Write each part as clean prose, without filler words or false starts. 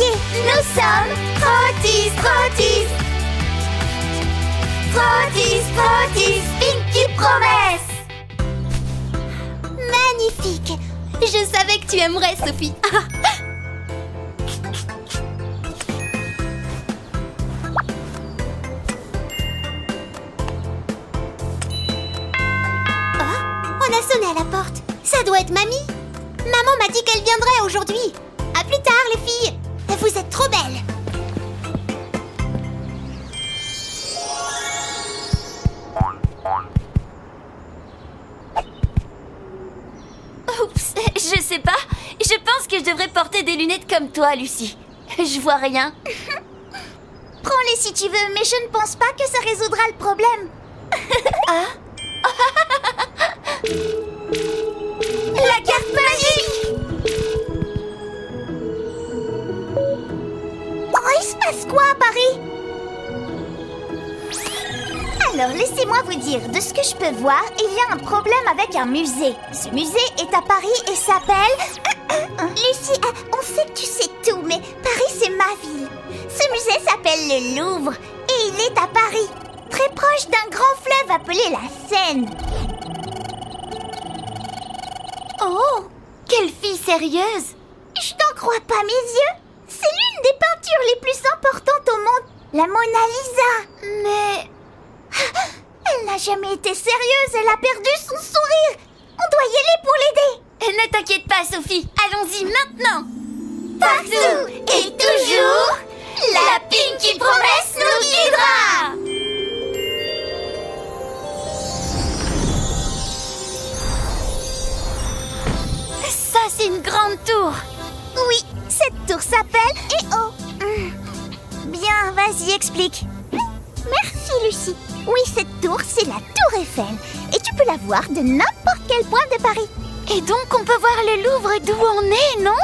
entier. Nous sommes Trottis, Trottis. Trottis, Trottis, Pinky Promise. Magnifique. Je savais que tu aimerais, Sophie. On a sonné à la porte. Ça doit être Mamie. Maman m'a dit qu'elle viendrait aujourd'hui. À plus tard, les filles. Vous êtes trop belles. Oups, je sais pas. Je pense que je devrais porter des lunettes comme toi, Lucie. Je vois rien. Prends-les si tu veux, mais je ne pense pas que ça résoudra le problème. Ah? La carte magique! Oh, il se passe quoi à Paris? Alors, laissez-moi vous dire, de ce que je peux voir, il y a un problème avec un musée. Ce musée est à Paris et s'appelle... Lucie, on sait que tu sais tout, mais Paris, c'est ma ville. Ce musée s'appelle le Louvre et il est à Paris, très proche d'un grand fleuve appelé la Seine. Oh, quelle fille sérieuse! Je t'en crois pas mes yeux. C'est l'une des peintures les plus importantes au monde, la Mona Lisa. Mais... Elle n'a jamais été sérieuse, elle a perdu son sourire. On doit y aller pour l'aider. Ne t'inquiète pas, Sophie. Allons-y maintenant. Partout et toujours, la Pinky Promise nous guidera. Ça, c'est une grande tour. Oui, cette tour s'appelle EO. Bien, vas-y, explique. Merci, Lucie. Oui, cette tour, c'est la Tour Eiffel. Et tu peux la voir de n'importe quel point de Paris. Et donc, on peut voir le Louvre d'où on est, non?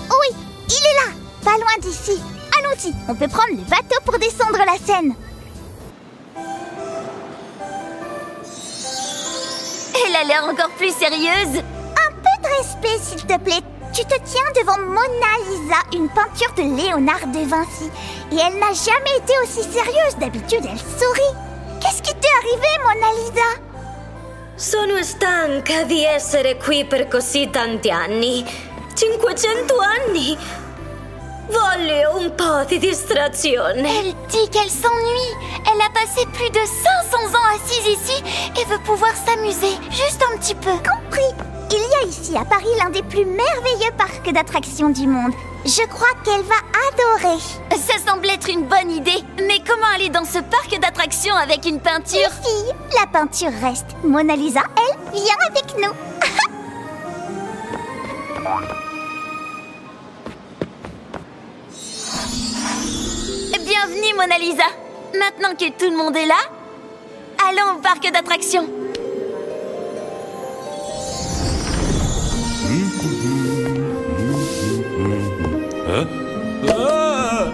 Oui, il est là, pas loin d'ici. Allons-y, on peut prendre le bateau pour descendre la Seine. Elle a l'air encore plus sérieuse. Un peu de respect, s'il te plaît. Tu te tiens devant Mona Lisa, une peinture de Léonard de Vinci. Et elle n'a jamais été aussi sérieuse. D'habitude, elle sourit. Qu'est-ce qui t'est arrivé, Mona Lisa? Sono stanca di essere qui per così tanti anni. 500 anni. Voglio un po' di distrazione. Elle dit qu'elle s'ennuie. Elle a passé plus de 500 ans assise ici et veut pouvoir s'amuser, juste un petit peu. Compris. Il y a ici à Paris l'un des plus merveilleux parcs d'attractions du monde. Je crois qu'elle va adorer. Ça semble être une bonne idée. Mais comment aller dans ce parc d'attractions avec une peinture? Les filles, la peinture reste. Mona Lisa, elle, vient avec nous. Bienvenue, Mona Lisa. Maintenant que tout le monde est là, allons au parc d'attractions. Hein? Ah!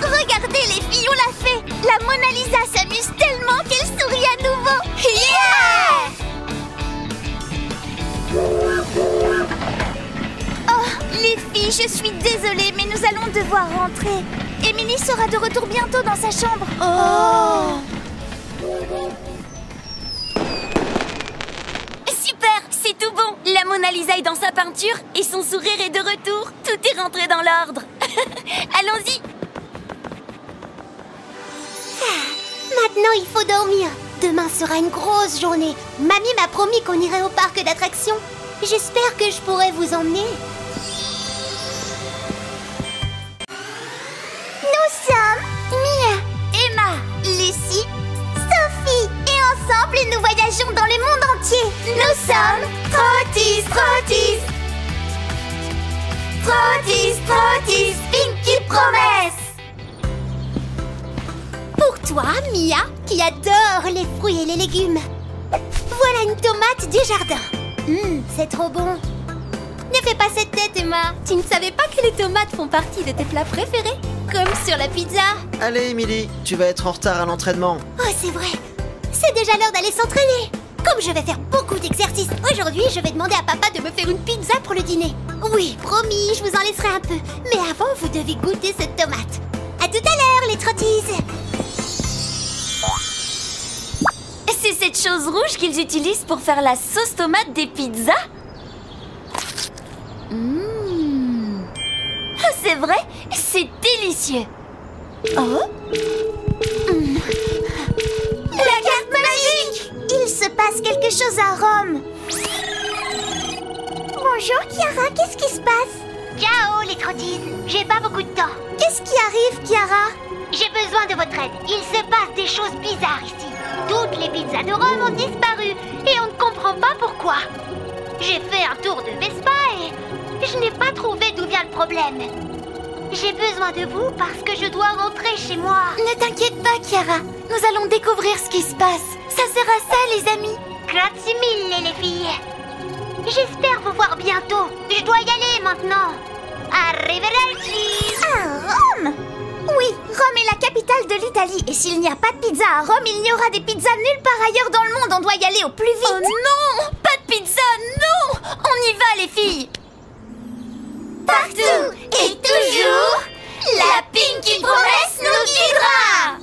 Regardez les filles, on l'a fait. La Mona Lisa s'amuse tellement qu'elle sourit à nouveau. Yeah! Les filles, je suis désolée, mais nous allons devoir rentrer. Émilie sera de retour bientôt dans sa chambre. Oh! Super, c'est tout bon. La Mona Lisa est dans sa peinture et son sourire est de retour. Tout est rentré dans l'ordre. Allons-y. Maintenant, il faut dormir. Demain sera une grosse journée. Mamie m'a promis qu'on irait au parc d'attractions. J'espère que je pourrai vous emmener. Nous sommes Mia, Emma, Lucie, Sophie. Et ensemble, nous voyageons dans le monde entier. Nous sommes Trottis, Trottis. Trottis, Trottis, Pinky Promise. Pour toi, Mia, qui adore les fruits et les légumes. Voilà une tomate du jardin. C'est trop bon. Ne fais pas cette tête, Emma. Tu ne savais pas que les tomates font partie de tes plats préférés? Comme sur la pizza. Allez, Emily, tu vas être en retard à l'entraînement. Oh, c'est vrai. C'est déjà l'heure d'aller s'entraîner. Comme je vais faire beaucoup d'exercices aujourd'hui, je vais demander à papa de me faire une pizza pour le dîner. Oui, promis, je vous en laisserai un peu. Mais avant, vous devez goûter cette tomate. À tout à l'heure, les trottises. C'est cette chose rouge qu'ils utilisent pour faire la sauce tomate des pizzas? Ah, c'est vrai, c'est délicieux. Oh, La carte magique! Il se passe quelque chose à Rome. Bonjour, Chiara, qu'est-ce qui se passe? Ciao les trottises, j'ai pas beaucoup de temps. Qu'est-ce qui arrive, Chiara? J'ai besoin de votre aide. Il se passe des choses bizarres ici. Toutes les pizzas de Rome ont disparu et on ne comprend pas pourquoi. J'ai fait un tour de Vespa et je n'ai pas trouvé d'où vient le problème. J'ai besoin de vous parce que je dois rentrer chez moi. Ne t'inquiète pas, Chiara. Nous allons découvrir ce qui se passe. Ça sera ça, les amis. Grazie mille les filles. J'espère vous voir bientôt. Je dois y aller maintenant. Arrivederci. À Rome? Oui, Rome est la capitale de l'Italie. Et s'il n'y a pas de pizza à Rome, il n'y aura des pizzas nulle part ailleurs dans le monde. On doit y aller au plus vite. oh non! Pas de pizza, non! On y va, les filles! Partout et toujours, la Pinky Promesse nous guidera.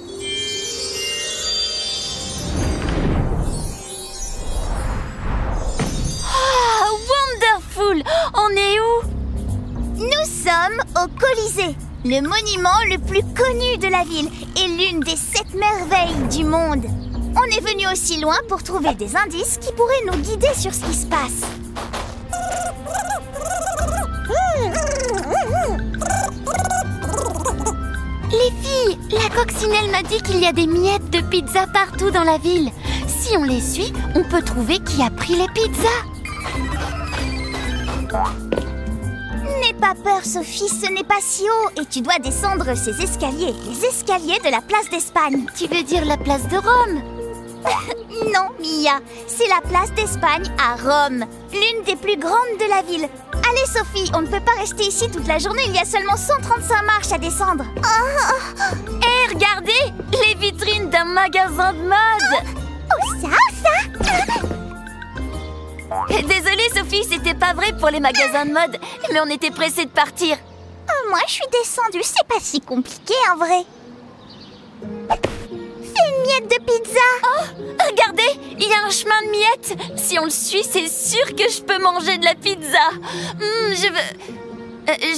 Ah, wonderful! On est où? Nous sommes au Colisée, le monument le plus connu de la ville et l'une des 7 merveilles du monde. On est venu aussi loin pour trouver des indices qui pourraient nous guider sur ce qui se passe. Les filles, la coccinelle m'a dit qu'il y a des miettes de pizza partout dans la ville. Si on les suit, on peut trouver qui a pris les pizzas. N'aie pas peur, Sophie, ce n'est pas si haut et tu dois descendre ces escaliers, les escaliers de la place d'Espagne. Tu veux dire la place de Rome? Non, Mia, c'est la place d'Espagne à Rome, l'une des plus grandes de la ville. Allez, Sophie, on ne peut pas rester ici toute la journée, il y a seulement 135 marches à descendre. Hé, regardez! Les vitrines d'un magasin de mode! Oh, ça! Désolée, Sophie, c'était pas vrai pour les magasins de mode, mais on était pressés de partir. Moi, je suis descendue, c'est pas si compliqué en vrai. C'est une miette de pizza. Oh, regardez, il y a un chemin de miettes. Si on le suit, c'est sûr que je peux manger de la pizza. Je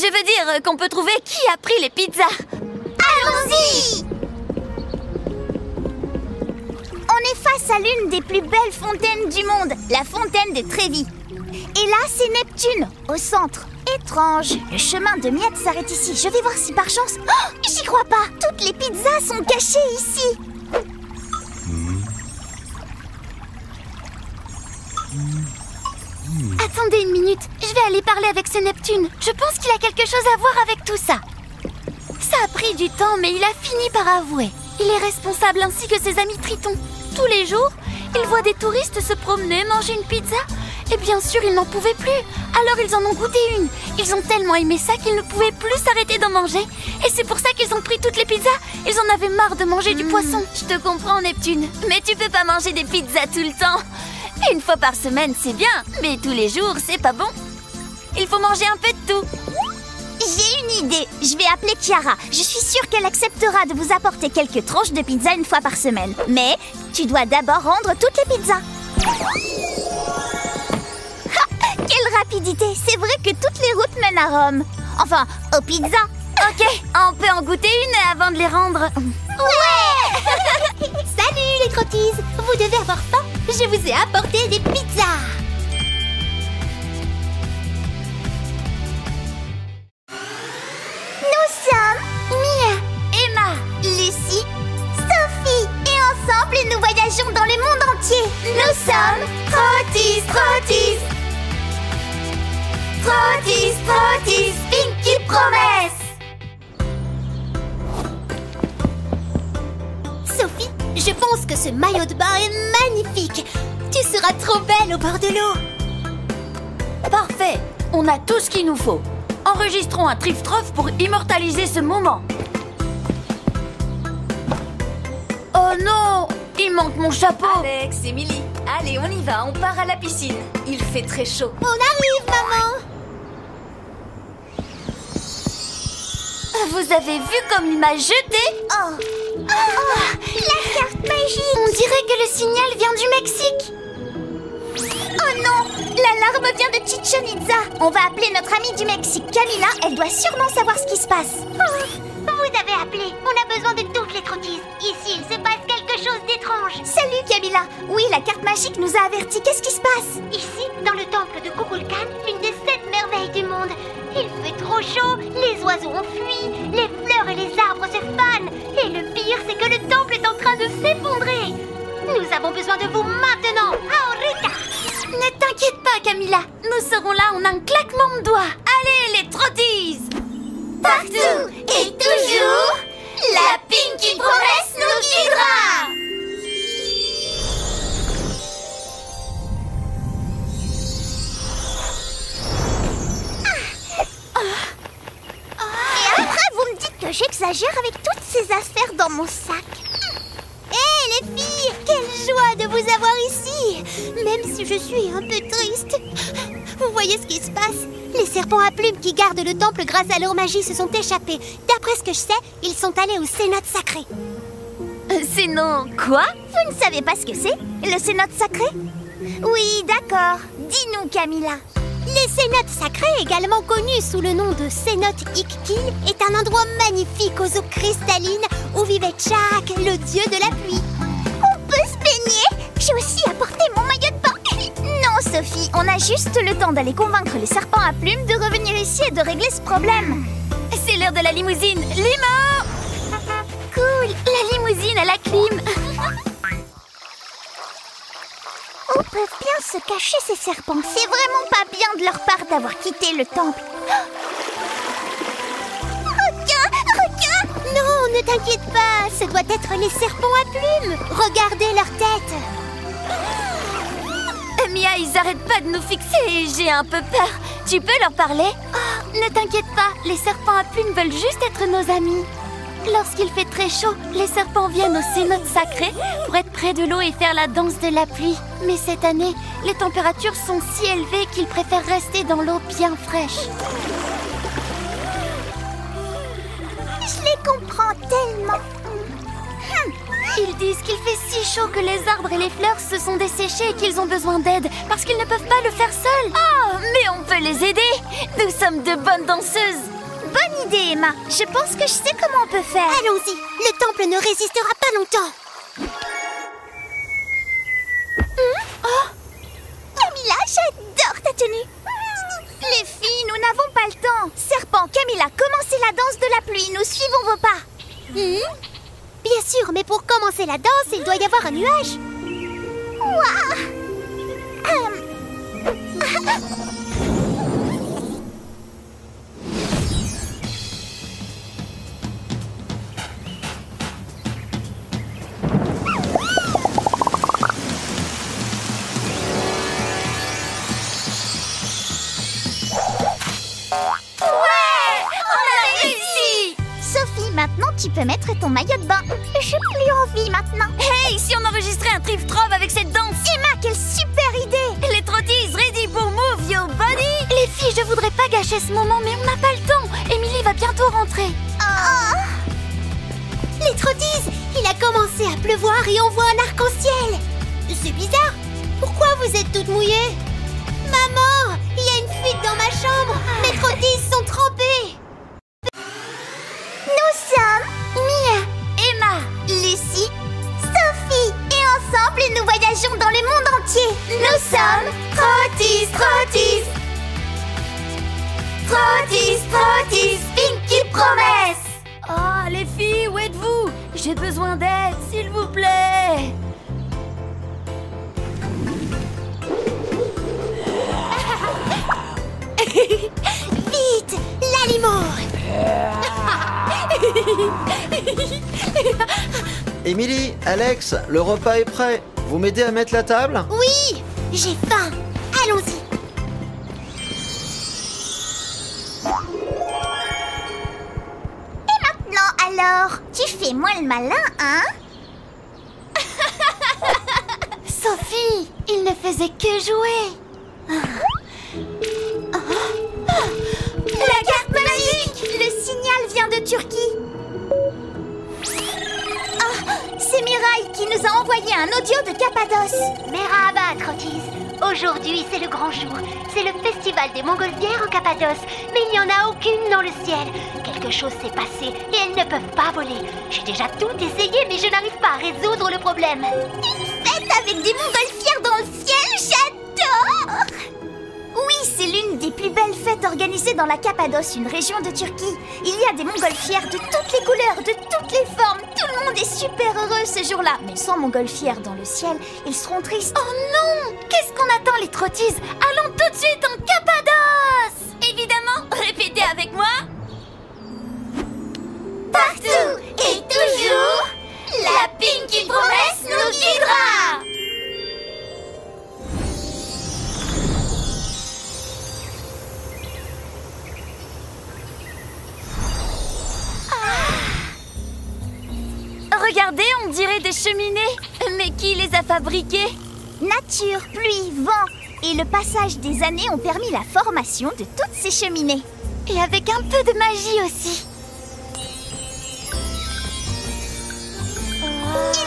veux dire qu'on peut trouver qui a pris les pizzas. Allons-y! On est face à l'une des plus belles fontaines du monde, la fontaine de Trévi. Et là, c'est Neptune, au centre. Étrange, le chemin de miettes s'arrête ici. Je vais voir si par chance... Oh, j'y crois pas, toutes les pizzas sont cachées ici. Attendez une minute, je vais aller parler avec ce Neptune. Je pense qu'il a quelque chose à voir avec tout ça. Ça a pris du temps, mais il a fini par avouer. Il est responsable ainsi que ses amis Tritons. Tous les jours, il voit des touristes se promener, manger une pizza. Et bien sûr, ils n'en pouvaient plus. Alors ils en ont goûté une. Ils ont tellement aimé ça qu'ils ne pouvaient plus s'arrêter d'en manger. Et c'est pour ça qu'ils ont pris toutes les pizzas. Ils en avaient marre de manger du poisson. Je te comprends, Neptune. Mais tu peux pas manger des pizzas tout le temps. Une fois par semaine, c'est bien. Mais tous les jours, c'est pas bon. Il faut manger un peu de tout. J'ai une idée, je vais appeler Chiara. Je suis sûre qu'elle acceptera de vous apporter quelques tranches de pizza une fois par semaine. Mais tu dois d'abord rendre toutes les pizzas. Quelle rapidité! C'est vrai que toutes les routes mènent à Rome. Enfin, aux pizzas. Ok, on peut en goûter une avant de les rendre. Ouais! Salut les trottises! Vous devez avoir faim. Je vous ai apporté des pizzas. Nous sommes Mia, Emma, Lucie, Sophie. Et ensemble, nous voyageons dans le monde entier. Nous sommes Trottis, Trottis. Trottis, Trottis, Pinky Promesse. Sophie, je pense que ce maillot de bain est magnifique. Tu seras trop belle au bord de l'eau. Parfait. On a tout ce qu'il nous faut. Enregistrons un Triftrof pour immortaliser ce moment. Oh non! Il manque mon chapeau! Alex, Emily, allez, on y va, on part à la piscine. Il fait très chaud. On arrive, maman! Vous avez vu comme il m'a jeté? Oh! La carte magique! On dirait que le signal vient du Mexique. Oh non! L'alarme vient de Chichen Itza! On va appeler notre amie du Mexique, Camila. Elle doit sûrement savoir ce qui se passe. Vous avez appelé. On a besoin de toutes les trottises. Ici, il se passe quelque chose d'étrange. Salut, Camila! Oui, la carte magique nous a avertis. Qu'est-ce qui se passe? Ici, dans le temple de Kukulkan, une des 7 merveilles du monde. Il fait trop chaud, les oiseaux ont fui, les fleurs et les arbres se fanent. Et le pire, c'est que le temple est en train de s'effondrer. Nous avons besoin de vous maintenant, Ahorita! Ne t'inquiète pas, Camila. Nous serons là en un claquement de doigts. Allez, les trottises! Partout et toujours, la Pinky Promesse nous guidera! Et après, vous me dites que j'exagère avec toutes ces affaires dans mon sac. Hé, les filles, quelle joie de vous avoir ici! Même si je suis un peu triste. Vous voyez ce qui se passe? Les serpents à plumes qui gardent le temple grâce à leur magie se sont échappés. D'après ce que je sais, ils sont allés au cénote sacré. Sinon, quoi? Vous ne savez pas ce que c'est? Le cénote sacré? Oui, d'accord. Dis-nous, Camila. Les cénotes sacrés, également connus sous le nom de cénote Ikkil, est un endroit magnifique aux eaux cristallines où vivait Chak, le dieu de la pluie. On peut se baigner? J'ai aussi apporté mon maillot de bain. Non, Sophie, on a juste le temps d'aller convaincre les serpents à plumes de revenir ici et de régler ce problème. C'est l'heure de la limousine. Limo! Cool, la limousine à la clim. Où peuvent bien se cacher ces serpents? C'est vraiment pas bien de leur part d'avoir quitté le temple. Requin! Requin! Non, ne t'inquiète pas, ce doit être les serpents à plumes. Regardez leur tête. Mia, ils arrêtent pas de nous fixer. J'ai un peu peur. Tu peux leur parler? Oh, ne t'inquiète pas, les serpents à plumes veulent juste être nos amis. Lorsqu'il fait très chaud, les serpents viennent au cénote sacré pour être près de l'eau et faire la danse de la pluie. Mais cette année, les températures sont si élevées qu'ils préfèrent rester dans l'eau bien fraîche. Je les comprends tellement. Ils disent qu'il fait si chaud que les arbres et les fleurs se sont desséchés et qu'ils ont besoin d'aide parce qu'ils ne peuvent pas le faire seuls. Oh, mais on peut les aider. Nous sommes de bonnes danseuses. Bonne idée, Emma. Je pense que je sais comment on peut faire. Allons-y. Le temple ne résistera pas longtemps. Oh, Camila, j'adore ta tenue. Les filles, nous n'avons pas le temps. Serpent, Camila, commencez la danse de la pluie. Nous suivons vos pas. Bien sûr, mais pour commencer la danse, il doit y avoir un nuage. Waouh! Maintenant, tu peux mettre ton maillot de bain. J'ai plus envie maintenant. Hey, si on enregistrait un Triftrof avec cette danse? Emma, quelle super idée! Les trottises, ready pour move your body? Les filles, je voudrais pas gâcher ce moment, mais on n'a pas le temps. Emily va bientôt rentrer. Oh. Les trottises, il a commencé à pleuvoir et on voit un arc-en-ciel. C'est bizarre. Pourquoi vous êtes toutes mouillées? Maman, il y a une fuite dans ma chambre. Mes trottises sont trempées. Nous sommes Mia, Emma, Lucie, Sophie et ensemble nous voyageons dans le monde entier. Nous sommes Trottises, Trottises. Trottises, Trottises, Pinky Promesse. Oh, les filles, où êtes-vous? J'ai besoin d'aide, s'il vous plaît. Vite, l'aliment. Emily, Alex, le repas est prêt. Vous m'aidez à mettre la table? Oui, j'ai faim. Allons-y. Alors, tu fais moins le malin, hein? Sophie, il ne faisait que jouer. La carte magique! Le signal vient de Turquie. C'est Mirai qui nous a envoyé un audio de Cappadoce. Merhaba, Trottis. Aujourd'hui, c'est le grand jour. C'est le festival des montgolfières en Cappadoce. Mais il n'y en a aucune dans le ciel. Quelque chose s'est passé et elles ne peuvent pas voler. J'ai déjà tout essayé, mais je n'arrive pas à résoudre le problème. Une fête avec des montgolfières dans le ciel, j'adore! Oui, c'est l'une des plus belles fêtes organisées dans la Cappadoce, une région de Turquie. Il y a des montgolfières de toutes les couleurs, de toutes les formes. Tout le monde est super heureux ce jour-là. Mais sans montgolfières dans le ciel, ils seront tristes. Oh non! Qu'est-ce qu'on attend, les trottises? Allons tout de suite en Cappadoce! Évidemment, répétez avec moi. Partout et toujours, la Pinky Promesse nous guidera! Regardez, on dirait des cheminées. Mais qui les a fabriquées? Nature, pluie, vent et le passage des années ont permis la formation de toutes ces cheminées. Et avec un peu de magie aussi.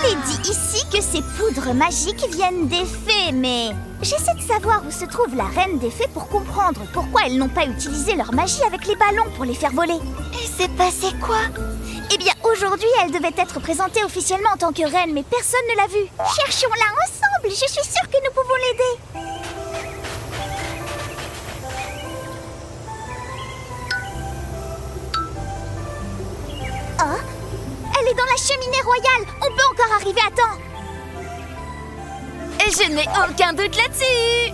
Il est dit ici que ces poudres magiques viennent des fées, mais j'essaie de savoir où se trouve la reine des fées pour comprendre pourquoi elles n'ont pas utilisé leur magie avec les ballons pour les faire voler. Et c'est passé quoi? Eh bien, aujourd'hui, elle devait être présentée officiellement en tant que reine, mais personne ne l'a vue. Cherchons-la ensemble, je suis sûre que nous pouvons l'aider. Oh, elle est dans la cheminée royale, on peut encore arriver à temps. Et je n'ai aucun doute là-dessus.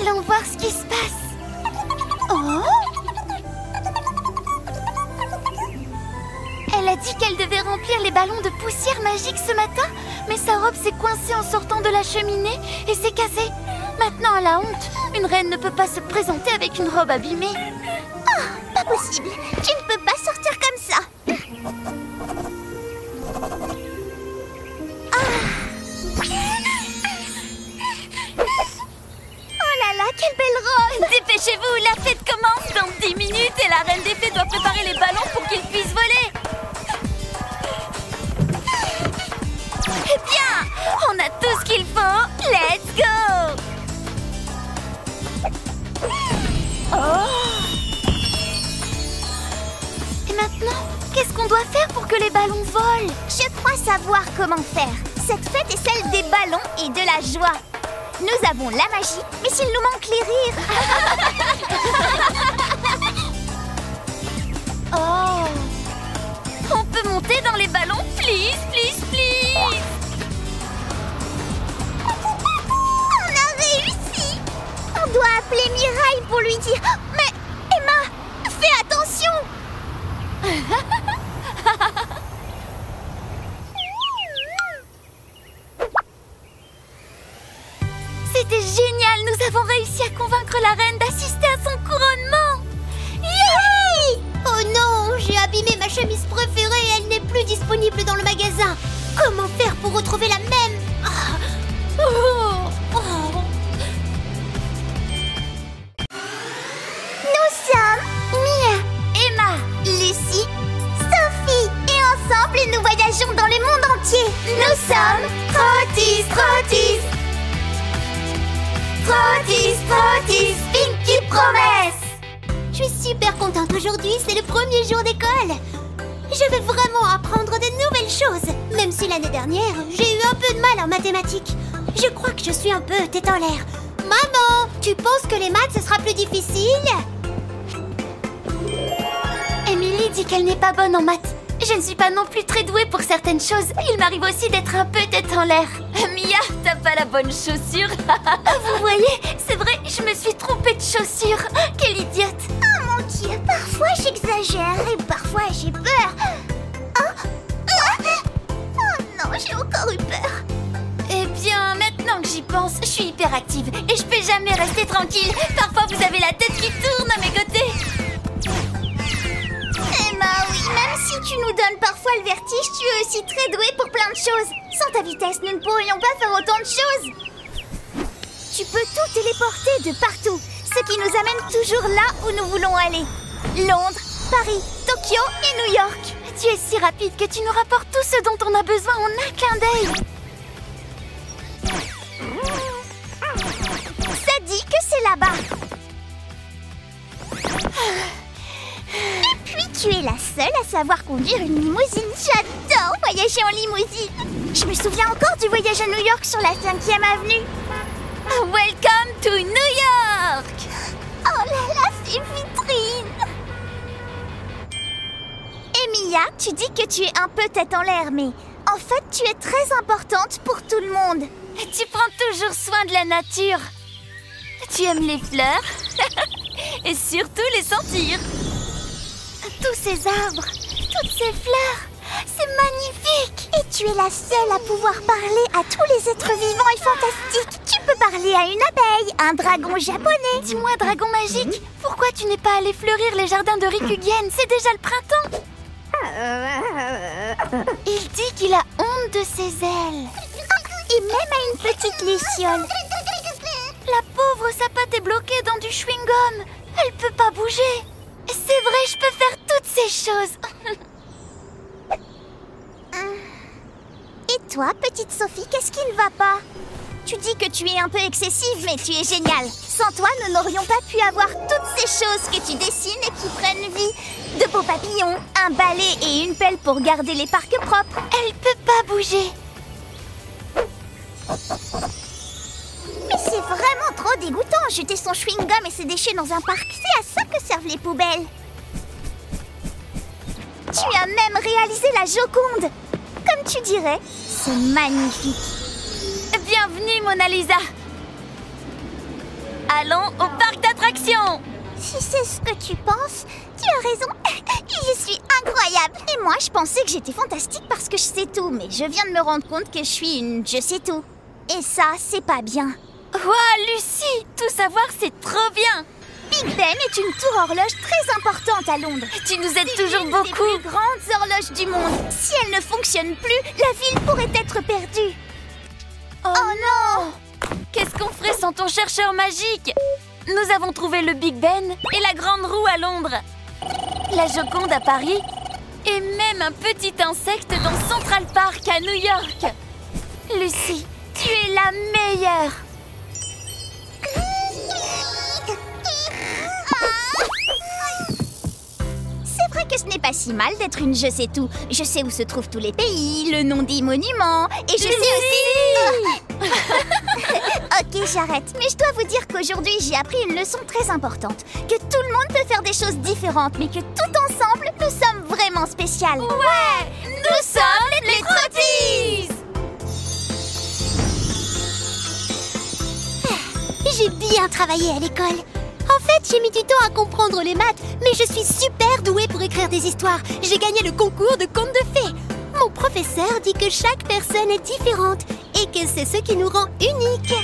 Allons voir ce qui se passe. Oh! Elle a dit qu'elle devait remplir les ballons de poussière magique ce matin, mais sa robe s'est coincée en sortant de la cheminée et s'est cassée. Maintenant, elle a honte. Une reine ne peut pas se présenter avec une robe abîmée. Oh, pas possible, tu ne peux pas sortir comme ça. Oh là là, quelle belle robe! Dépêchez-vous, la fête commence dans 10 minutes et la reine des fées doit préparer les ballons pour qu'ils puissent voler. Eh bien, on a tout ce qu'il faut. Let's go! Et maintenant, qu'est-ce qu'on doit faire pour que les ballons volent? Je crois savoir comment faire. Cette fête est celle des ballons et de la joie. Nous avons la magie, mais s'il nous manque les rires. Oh! On peut monter dans les ballons, please, please, please! On a réussi! On doit appeler Mirai pour lui dire... Mais Emma, fais attention! C'était génial! Nous avons réussi à convaincre la reine d'assister à son couronnement! Youhou! Oh non, j'ai abîmé ma chemise préférée et elle n'est plus disponible dans le magasin. Comment faire pour retrouver la même? Nous sommes Mia, Emma, Lucie, Sophie et ensemble nous voyageons dans le monde entier. Nous sommes Trottis, Trottis. Trottis, Trottis, Pinky Promesse. Je suis super contente aujourd'hui, c'est le premier jour d'école. Je vais vraiment apprendre de nouvelles choses. Même si l'année dernière, j'ai eu un peu de mal en mathématiques. Je crois que je suis un peu tête en l'air. Maman, tu penses que les maths, ce sera plus difficile? Emily dit qu'elle n'est pas bonne en maths. Je ne suis pas non plus très douée pour certaines choses. Il m'arrive aussi d'être un peu tête en l'air. Mia, t'as pas la bonne chaussure. Vous voyez, c'est vrai, je me suis trompée de chaussure. Quelle idiote! Oh mon Dieu, parfois j'exagère et parfois j'ai peur. Oh non, j'ai encore eu peur. Eh bien, maintenant que j'y pense, je suis hyperactive et je peux jamais rester tranquille. Parfois, vous avez la tête qui tourne à mes côtés. Emma, oui, même si tu nous donnes parfois le vertige, tu es aussi très douée pour plein de choses. Sans ta vitesse, nous ne pourrions pas faire autant de choses. Tu peux tout téléporter de partout, ce qui nous amène toujours là où nous voulons aller. Londres, Paris, Tokyo et New York. Tu es si rapide que tu nous rapportes tout ce dont on a besoin en un clin d'œil. Ça dit que c'est là-bas. Et puis tu es la seule à savoir conduire une limousine. J'adore voyager en limousine. Je me souviens encore du voyage à New York sur la 5e avenue. Welcome to New York. Oh là là, ces vitrines. Emilia, tu dis que tu es un peu tête en l'air, mais en fait, tu es très importante pour tout le monde. Tu prends toujours soin de la nature. Tu aimes les fleurs et surtout les sentir. Tous ces arbres, toutes ces fleurs, c'est magnifique. Et tu es la seule à pouvoir parler à tous les êtres vivants et fantastiques. Tu peux parler à une abeille, un dragon japonais. Dis-moi, dragon magique, pourquoi tu n'es pas allé fleurir les jardins de Rikugen? C'est déjà le printemps. Il dit qu'il a honte de ses ailes. Et même à une petite luciole. La pauvre, sa patte est bloquée dans du chewing-gum. Elle peut pas bouger. C'est vrai, je peux faire toutes ces choses. Et toi, petite Sophie, qu'est-ce qui ne va pas? Tu dis que tu es un peu excessive, mais tu es géniale. Sans toi, nous n'aurions pas pu avoir toutes ces choses que tu dessines et qui prennent vie. De beaux papillons, un balai et une pelle pour garder les parcs propres. Elle peut pas bouger. Mais c'est vraiment trop dégoûtant, jeter son chewing-gum et ses déchets dans un parc. C'est à ça que servent les poubelles. Tu as même réalisé la Joconde. Comme tu dirais, c'est magnifique. Bienvenue, Mona Lisa. Allons au parc d'attractions. Si c'est ce que tu penses, tu as raison. Je suis incroyable. Et moi, je pensais que j'étais fantastique parce que je sais tout. Mais je viens de me rendre compte que je suis une je sais tout. Et ça, c'est pas bien. Ouah, Lucie, tout savoir, c'est trop bien. Big Ben est une tour horloge très importante à Londres. Tu nous aides toujours Une beaucoup. des plus grandes horloges du monde. Si elle ne fonctionne plus, la ville pourrait être perdue. Oh non! Qu'est-ce qu'on ferait sans ton chercheur magique? Nous avons trouvé le Big Ben et la Grande Roue à Londres, la Joconde à Paris et même un petit insecte dans Central Park à New York. Lucie, tu es la meilleure. C'est vrai que ce n'est pas si mal d'être une je sais tout. Je sais où se trouvent tous les pays, le nom des monuments, et je sais aussi... Ok, j'arrête. Mais je dois vous dire qu'aujourd'hui, j'ai appris une leçon très importante. Que tout le monde peut faire des choses différentes, mais que tout ensemble, nous sommes vraiment spéciales. Ouais! Nous sommes les Trotties! J'ai bien travaillé à l'école. En fait, j'ai mis du temps à comprendre les maths, mais je suis super douée pour écrire des histoires. J'ai gagné le concours de contes de fées. Mon professeur dit que chaque personne est différente et que c'est ce qui nous rend uniques.